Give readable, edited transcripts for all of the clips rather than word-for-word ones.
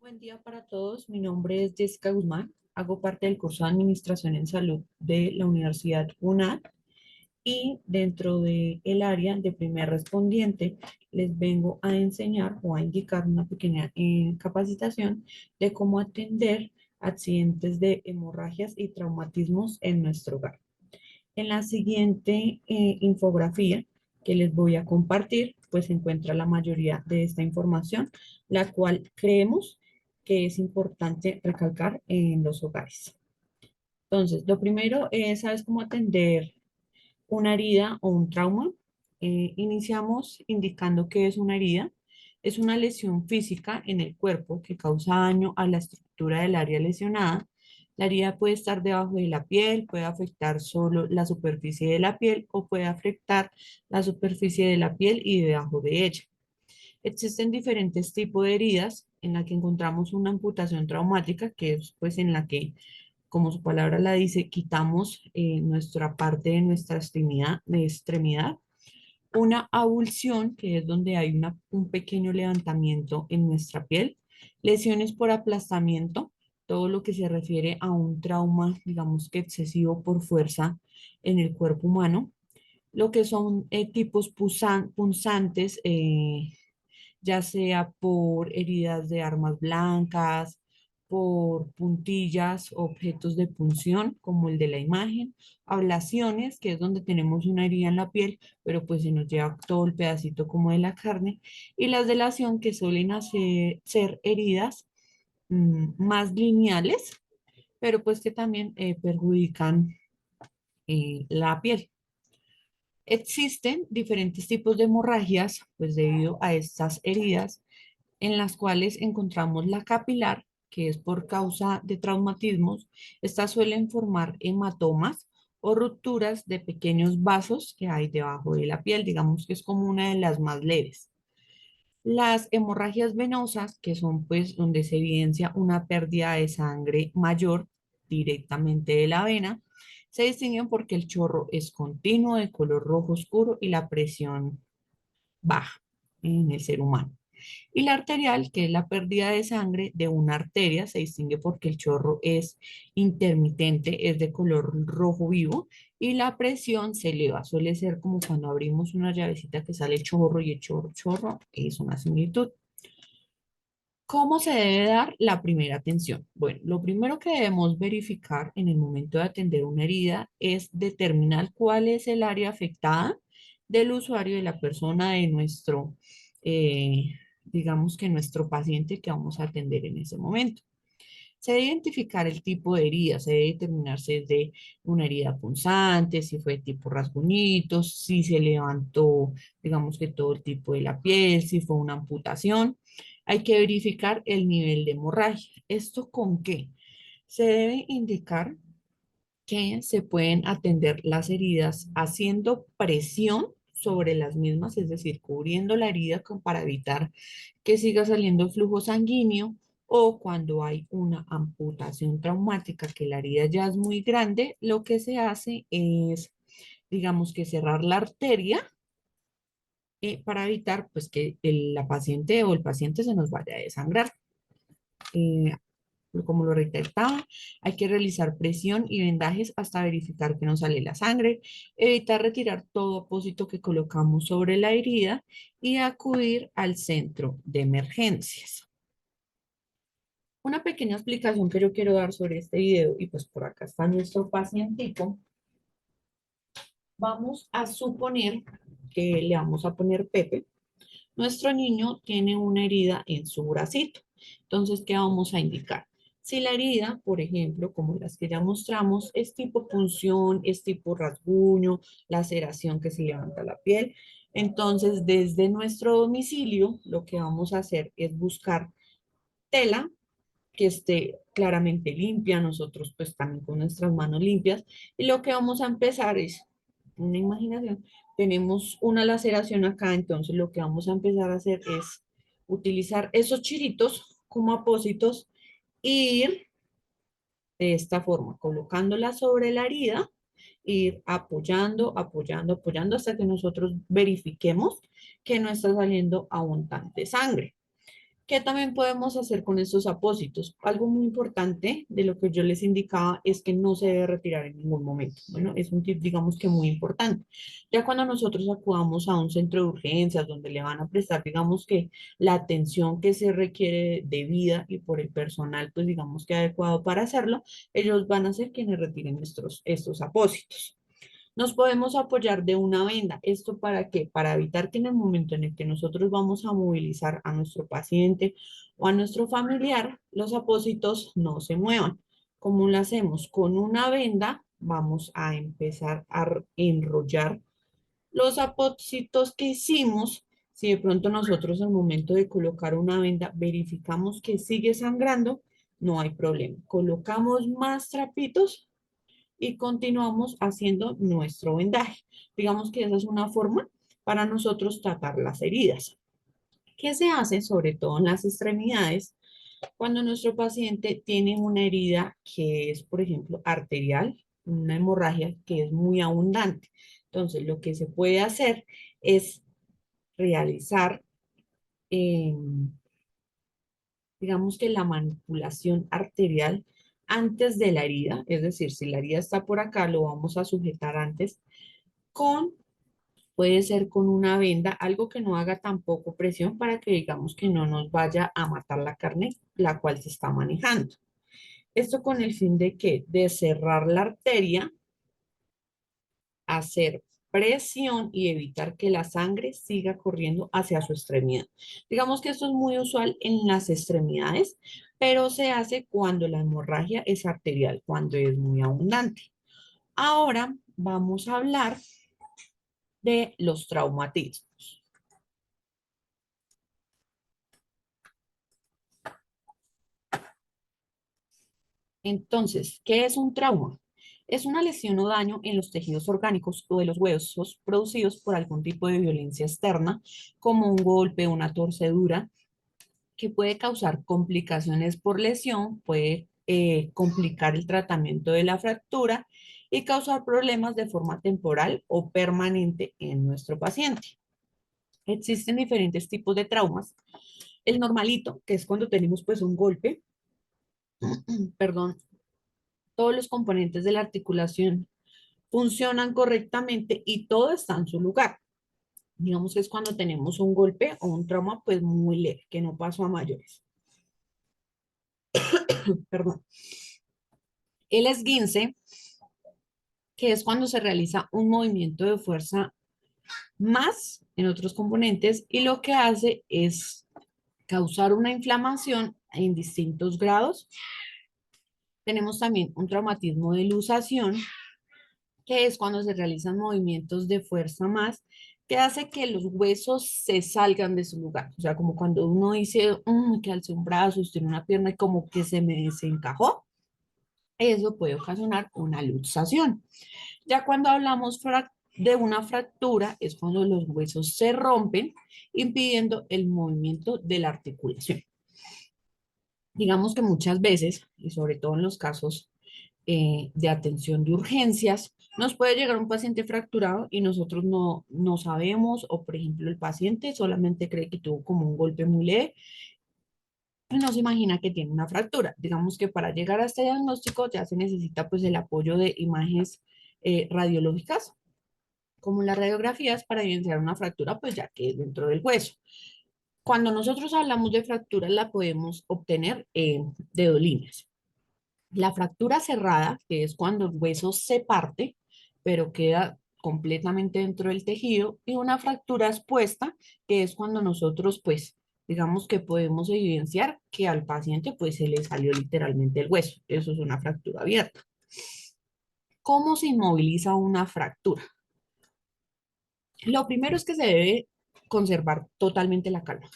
Buen día para todos. Mi nombre es Jessica Guzmán. Hago parte del curso de Administración en Salud de la Universidad UNAD y dentro del área de primer respondiente les vengo a enseñar o a indicar una pequeña capacitación de cómo atender accidentes de hemorragias y traumatismos en nuestro hogar. En la siguiente infografía que les voy a compartir, pues se encuentra la mayoría de esta información, la cual creemos que es importante recalcar en los hogares. Entonces, lo primero es, ¿sabes cómo atender una herida o un trauma? Iniciamos indicando que es una herida. Es una lesión física en el cuerpo que causa daño a la estructura del área lesionada. La herida puede estar debajo de la piel, puede afectar solo la superficie de la piel o puede afectar la superficie de la piel y debajo de ella. Existen diferentes tipos de heridas en la que encontramos una amputación traumática, que es pues en la que, como su palabra la dice, quitamos nuestra parte de nuestra extremidad. Una avulsión, que es donde hay un pequeño levantamiento en nuestra piel. Lesiones por aplastamiento, todo lo que se refiere a un trauma, digamos que excesivo por fuerza en el cuerpo humano. Lo que son tipos punzantes, ya sea por heridas de armas blancas, por puntillas, objetos de punción, como el de la imagen, ablaciones, que es donde tenemos una herida en la piel, pero pues se nos lleva todo el pedacito como de la carne, y las delación, que suelen ser heridas más lineales, pero pues que también perjudican la piel. Existen diferentes tipos de hemorragias, pues debido a estas heridas, en las cuales encontramos la capilar, que es por causa de traumatismos. Estas suelen formar hematomas o rupturas de pequeños vasos que hay debajo de la piel, digamos que es como una de las más leves. Las hemorragias venosas, que son pues donde se evidencia una pérdida de sangre mayor directamente de la vena, se distinguen porque el chorro es continuo, de color rojo oscuro y la presión baja en el ser humano. Y la arterial, que es la pérdida de sangre de una arteria, se distingue porque el chorro es intermitente, es de color rojo vivo y la presión se eleva. Suele ser como cuando abrimos una llavecita que sale chorro y el chorro, chorro, es una similitud. ¿Cómo se debe dar la primera atención? Bueno, lo primero que debemos verificar en el momento de atender una herida es determinar cuál es el área afectada del usuario, de la persona, de nuestro, digamos que nuestro paciente que vamos a atender en ese momento. Se debe identificar el tipo de herida, se debe determinar si es de una herida punzante, si fue tipo rasguñitos, si se levantó, digamos que todo el tipo de la piel, si fue una amputación. Hay que verificar el nivel de hemorragia. ¿Esto con qué? Se debe indicar que se pueden atender las heridas haciendo presión sobre las mismas, es decir, cubriendo la herida para evitar que siga saliendo flujo sanguíneo, o cuando hay una amputación traumática, que la herida ya es muy grande, lo que se hace es, digamos que cerrar la arteria para evitar pues que la paciente o el paciente se nos vaya a desangrar. Eh, como lo resaltaba, hay que realizar presión y vendajes hasta verificar que no sale la sangre, evitar retirar todo apósito que colocamos sobre la herida y acudir al centro de emergencias. Una pequeña explicación que yo quiero dar sobre este video, y pues por acá está nuestro pacientico. Vamos a suponer que le vamos a poner Pepe. Nuestro niño tiene una herida en su bracito. Entonces, ¿qué vamos a indicar? Si la herida, por ejemplo, como las que ya mostramos, es tipo punción, es tipo rasguño, laceración que se levanta la piel, entonces desde nuestro domicilio lo que vamos a hacer es buscar tela que esté claramente limpia, nosotros pues también con nuestras manos limpias, y lo que vamos a empezar es una imaginación. Tenemos una laceración acá, entonces lo que vamos a empezar a hacer es utilizar esos chiritos como apósitos e ir de esta forma, colocándola sobre la herida, ir apoyando, apoyando, apoyando hasta que nosotros verifiquemos que no está saliendo abundante sangre. ¿Qué también podemos hacer con estos apósitos? Algo muy importante de lo que yo les indicaba es que no se debe retirar en ningún momento. Bueno, es un tip, digamos que muy importante. Ya cuando nosotros acudamos a un centro de urgencias donde le van a prestar, digamos que la atención que se requiere debida y por el personal, pues digamos que adecuado para hacerlo, ellos van a ser quienes retiren estos apósitos. Nos podemos apoyar de una venda. ¿Esto para qué? Para evitar que en el momento en el que nosotros vamos a movilizar a nuestro paciente o a nuestro familiar, los apósitos no se muevan. ¿Cómo lo hacemos? Con una venda vamos a empezar a enrollar los apósitos que hicimos. Si de pronto nosotros al momento de colocar una venda verificamos que sigue sangrando, no hay problema. Colocamos más trapitos y continuamos haciendo nuestro vendaje. Digamos que esa es una forma para nosotros tratar las heridas. ¿Qué se hace sobre todo en las extremidades cuando nuestro paciente tiene una herida que es, por ejemplo, arterial, una hemorragia que es muy abundante? Entonces, lo que se puede hacer es realizar, eh, digamos que la manipulación arterial antes de la herida, es decir, si la herida está por acá, lo vamos a sujetar antes con, puede ser con una venda, algo que no haga tampoco presión para que digamos que no nos vaya a matar la carne, la cual se está manejando. Esto con el fin de que de cerrar la arteria, hacer presión y evitar que la sangre siga corriendo hacia su extremidad. Digamos que esto es muy usual en las extremidades, pero se hace cuando la hemorragia es arterial, cuando es muy abundante. Ahora vamos a hablar de los traumatismos. Entonces, ¿qué es un trauma? Es una lesión o daño en los tejidos orgánicos o de los huesos producidos por algún tipo de violencia externa, como un golpe, una torcedura, que puede causar complicaciones por lesión, puede complicar el tratamiento de la fractura y causar problemas de forma temporal o permanente en nuestro paciente. Existen diferentes tipos de traumas. El normalito, que es cuando tenemos pues un golpe, perdón, todos los componentes de la articulación funcionan correctamente y todo está en su lugar. Digamos que es cuando tenemos un golpe o un trauma pues muy leve, que no pasó a mayores. Perdón. El esguince, que es cuando se realiza un movimiento de fuerza más en otros componentes y lo que hace es causar una inflamación en distintos grados. Tenemos también un traumatismo de luxación, que es cuando se realizan movimientos de fuerza más, que hace que los huesos se salgan de su lugar. O sea, como cuando uno dice, que alcé un brazo, tiene una pierna y como que se me desencajó, eso puede ocasionar una luxación. Ya cuando hablamos de una fractura, es cuando los huesos se rompen, impidiendo el movimiento de la articulación. Digamos que muchas veces, y sobre todo en los casos de atención de urgencias, nos puede llegar un paciente fracturado y nosotros no sabemos, o por ejemplo el paciente solamente cree que tuvo como un golpe muy leve y no se imagina que tiene una fractura. Digamos que para llegar a este diagnóstico ya se necesita pues el apoyo de imágenes radiológicas, como las radiografías, para evidenciar una fractura, pues ya que es dentro del hueso. Cuando nosotros hablamos de fracturas, la podemos obtener de dos líneas. La fractura cerrada, que es cuando el hueso se parte, pero queda completamente dentro del tejido, y una fractura expuesta, que es cuando nosotros, pues, digamos que podemos evidenciar que al paciente, pues, se le salió literalmente el hueso. Eso es una fractura abierta. ¿Cómo se inmoviliza una fractura? Lo primero es que se debe conservar totalmente la calma,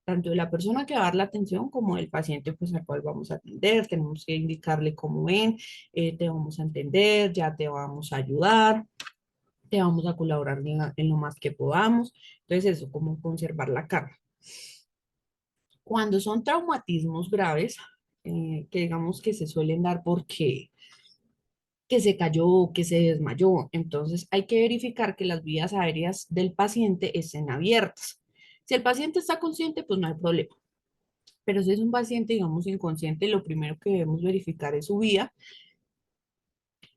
tanto de la persona que va a dar la atención como del paciente pues al cual vamos a atender. Tenemos que indicarle cómo ven, te vamos a entender, ya te vamos a ayudar, te vamos a colaborar en lo más que podamos. Entonces eso, como conservar la calma. Cuando son traumatismos graves, que digamos que se suelen dar porque que se cayó, que se desmayó. Entonces hay que verificar que las vías aéreas del paciente estén abiertas. Si el paciente está consciente, pues no hay problema. Pero si es un paciente, digamos, inconsciente, lo primero que debemos verificar es su vida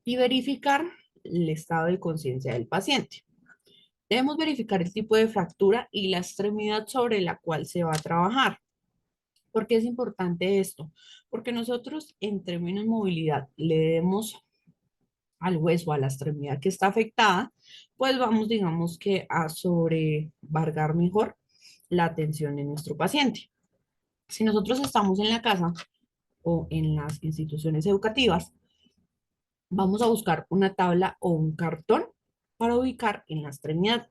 y verificar el estado de conciencia del paciente. Debemos verificar el tipo de fractura y la extremidad sobre la cual se va a trabajar. ¿Por qué es importante esto? Porque nosotros, entre menos movilidad le demos al hueso, a la extremidad que está afectada, pues vamos, digamos que a sobrevargar mejor la atención de nuestro paciente. Si nosotros estamos en la casa o en las instituciones educativas, vamos a buscar una tabla o un cartón para ubicar en la extremidad.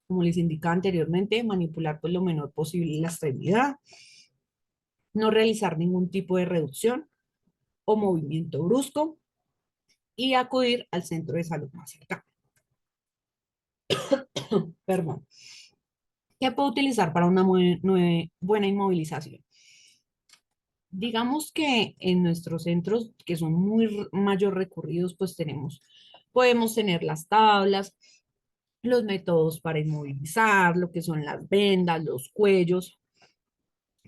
Como les indicaba anteriormente, manipular pues lo menor posible la extremidad, no realizar ningún tipo de reducción o movimiento brusco y acudir al centro de salud más cercano. Perdón. ¿Qué puedo utilizar para una buena inmovilización? Digamos que en nuestros centros, que son muy mayor recurridos, pues podemos tener las tablas, los métodos para inmovilizar, lo que son las vendas, los cuellos,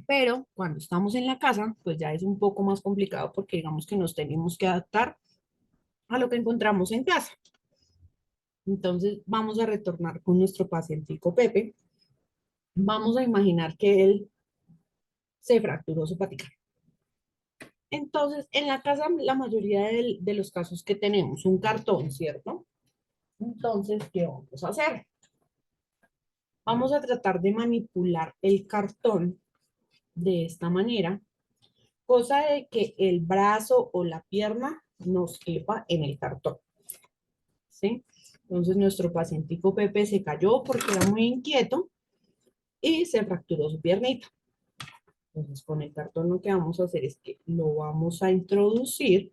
pero cuando estamos en la casa, pues ya es un poco más complicado porque digamos que nos tenemos que adaptar a lo que encontramos en casa. Entonces vamos a retornar con nuestro pacientico Pepe. Vamos a imaginar que él se fracturó su patica. Entonces, en la casa, la mayoría de los casos que tenemos, un cartón, ¿cierto? Entonces, ¿qué vamos a hacer? Vamos a tratar de manipular el cartón de esta manera, cosa de que el brazo o la pierna nos quepa en el cartón, ¿sí? Entonces, nuestro pacientico Pepe se cayó porque era muy inquieto y se fracturó su piernita. Entonces, con el cartón lo que vamos a hacer es que lo vamos a introducir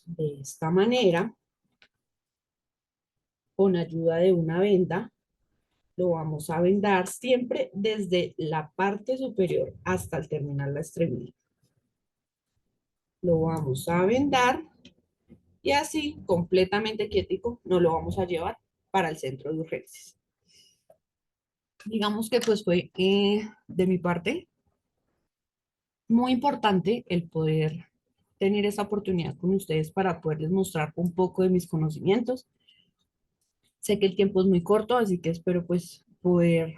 de esta manera, con ayuda de una venda. Lo vamos a vendar siempre desde la parte superior hasta el terminar la extremidad. Lo vamos a vendar y así, completamente quietico, nos lo vamos a llevar para el centro de urgencias. Digamos que pues fue de mi parte muy importante el poder tener esa oportunidad con ustedes para poderles mostrar un poco de mis conocimientos. Sé que el tiempo es muy corto, así que espero pues poder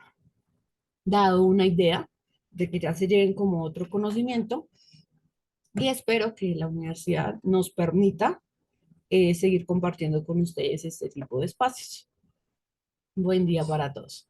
dado una idea de que ya se lleven como otro conocimiento y espero que la universidad nos permita seguir compartiendo con ustedes este tipo de espacios. Buen día para todos.